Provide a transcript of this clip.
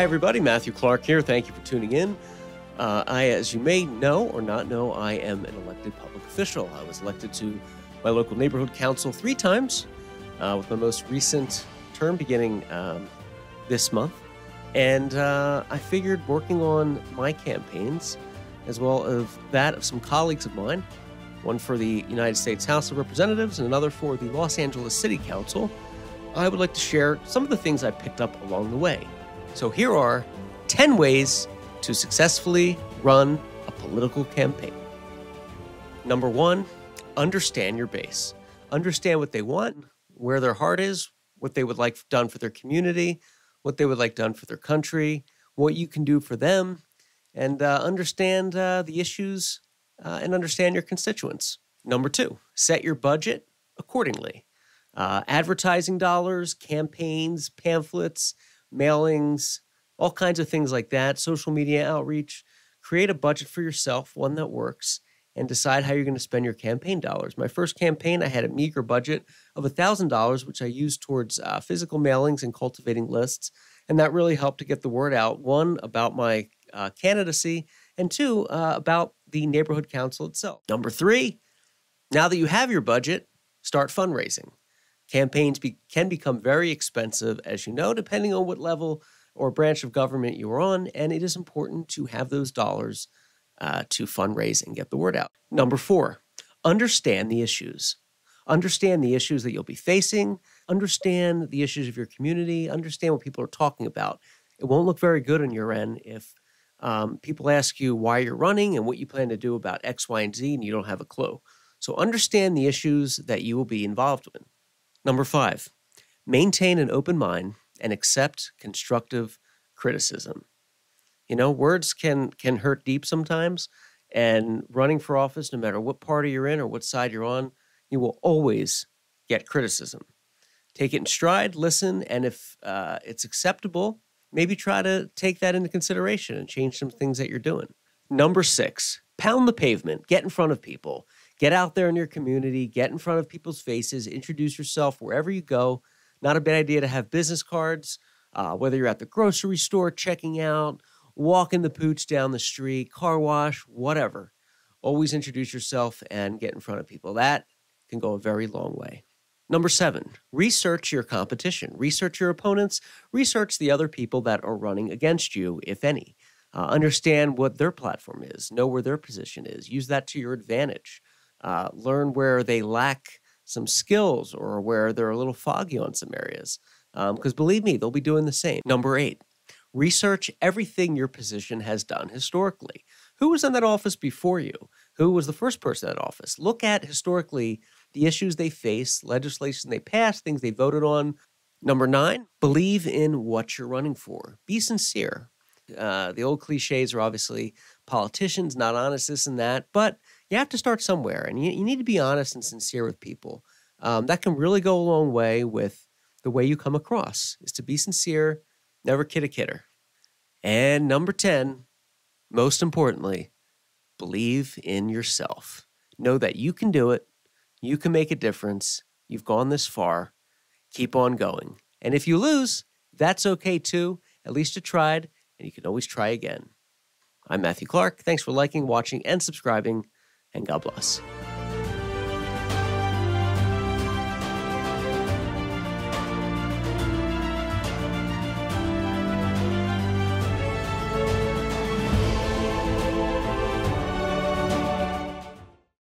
Hi, everybody. Matthew Clark here. Thank you for tuning in. As you may know or not know, I am an elected public official. I was elected to my local neighborhood council 3 times, with my most recent term beginning this month. And I figured working on my campaigns, as well as that of some colleagues of mine, one for the United States House of Representatives and another for the Los Angeles City Council, I would like to share some of the things I picked up along the way. So here are 10 ways to successfully run a political campaign. Number 1, understand your base. Understand what they want, where their heart is, what they would like done for their community, what they would like done for their country, what you can do for them, and understand the issues and understand your constituents. Number 2, set your budget accordingly. Advertising dollars, campaigns, pamphlets, mailings, all kinds of things like that, social media outreach. Create a budget for yourself, one that works, and decide how you're going to spend your campaign dollars. My first campaign, I had a meager budget of $1,000, which I used towards physical mailings and cultivating lists, and that really helped to get the word out, 1, about my candidacy, and 2, about the neighborhood council itself. Number 3, now that you have your budget, start fundraising. Campaigns can become very expensive, as you know, depending on what level or branch of government you're on, and it is important to have those dollars to fundraise and get the word out. Number 4, understand the issues. Understand the issues that you'll be facing. Understand the issues of your community. Understand what people are talking about. It won't look very good on your end if people ask you why you're running and what you plan to do about X, Y, and Z, and you don't have a clue. So understand the issues that you will be involved in. Number 5, maintain an open mind and accept constructive criticism. You know, words can hurt deep sometimes, and running for office, no matter what party you're in or what side you're on, you will always get criticism. Take it in stride, listen, and if it's acceptable, maybe try to take that into consideration and change some things that you're doing. Number 6, pound the pavement, get in front of people. Get out there in your community, get in front of people's faces, introduce yourself wherever you go. Not a bad idea to have business cards, whether you're at the grocery store, checking out, walking the pooch down the street, car wash, whatever. Always introduce yourself and get in front of people. That can go a very long way. Number 7, research your competition. Research your opponents. Research the other people that are running against you, if any. Understand what their platform is. Know where their position is. Use that to your advantage. Learn where they lack some skills or where they're a little foggy on some areas. Because believe me, they'll be doing the same. Number 8, research everything your position has done historically. Who was in that office before you? Who was the first person in that office? Look at historically the issues they face, legislation they passed, things they voted on. Number 9, believe in what you're running for. Be sincere. The old cliches are obviously politicians, not honest, this and that, but you have to start somewhere, and you need to be honest and sincere with people. That can really go a long way with the way you come across, is to be sincere, never kid a kidder. And number 10, most importantly, believe in yourself. Know that you can do it. You can make a difference. You've gone this far. Keep on going. And if you lose, that's okay too. At least you tried, and you can always try again. I'm Matthew Clark. Thanks for liking, watching, and subscribing, and God bless.